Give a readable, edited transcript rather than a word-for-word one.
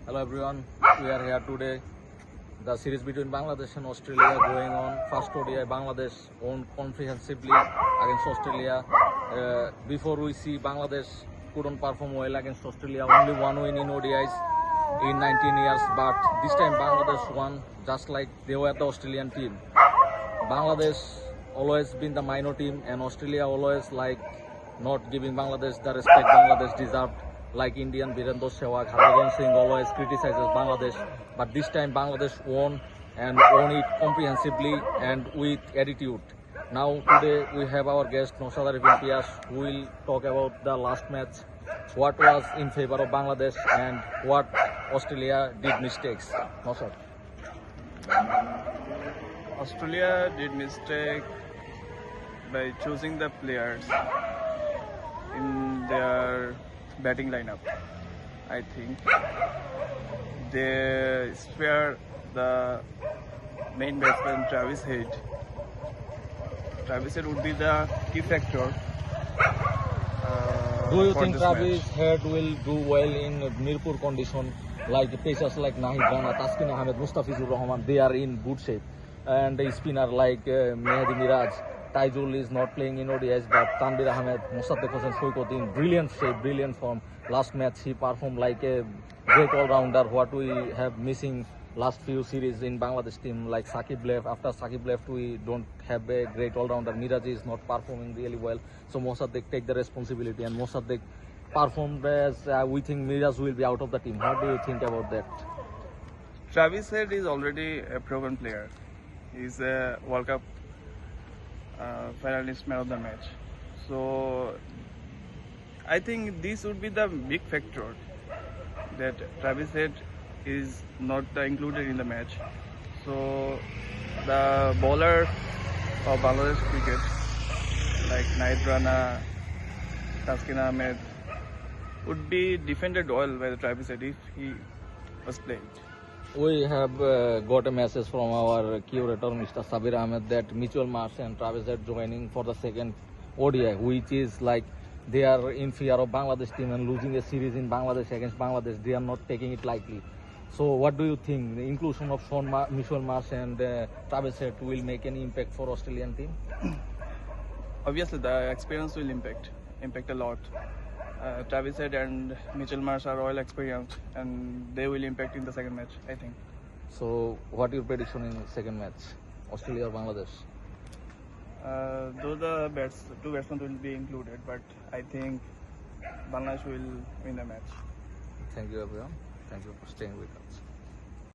Hello everyone, we are here today. The series between Bangladesh and Australia going on. First ODI, Bangladesh won comprehensively against Australia. Before we see Bangladesh couldn't perform well against Australia, only one win in ODIs in 19 years, but this time Bangladesh won just like they were the Australian team. Bangladesh always been the minor team and Australia always like not giving Bangladesh the respect Bangladesh deserved. Like Indian Virendra Sehwag, Harbhajan Singh always criticizes Bangladesh, but this time Bangladesh won and won it comprehensively and with attitude. Now today we have our guest Nosad Arifin Imtiaz, who will talk about the last match, what was in favor of Bangladesh and what Australia did mistakes. Nosad. Australia did mistake by choosing the players in their batting lineup. I think they spare the main batsman Travis Head. Travis Head would be the key factor. Do you for think this Travis match. Head will do well in Mirpur condition? Like pacers like Nahid Rana, Taskin Ahmed, Mustafizur Rahman, they are in good shape. And the spinner like Mehdi Miraj, Taijul is not playing in ODIs, but Tanvir Ahmed, Mosaddek Hossain Shoikot in brilliant shape, brilliant form. Last match he performed like a great all-rounder, what we have missing last few series in Bangladesh team, like Sakib left. After Sakib left, we don't have a great all-rounder. Miraj is not performing really well, so Mosaddek take the responsibility, and Mosaddek performed as we think Miraj will be out of the team. What do you think about that? Travis Head is already a proven player. He's a World Cup finalist man of the match. So I think this would be the big factor that Travis Head is not included in the match. So the bowler of Bangladesh cricket like Nahid Rana, Taskin Ahmed would be defended well by the Travis Head if he was played. We have got a message from our curator, Mr. Sabir Ahmed, that Mitchell Marsh and Travis Head joining for the second ODI, which is like they are in fear of Bangladesh team and losing a series in Bangladesh against Bangladesh. They are not taking it lightly. So what do you think? The inclusion of Mitchell Marsh and Travis Head will make any impact for Australian team? Obviously, the experience will impact a lot. Travis Head and Mitchell Marsh are all experienced, and they will impact in the second match, I think. So what your prediction in second match, Australia or Bangladesh? Though the two batsmen will be included, but I think Bangladesh will win the match. Thank you everyone. Thank you for staying with us.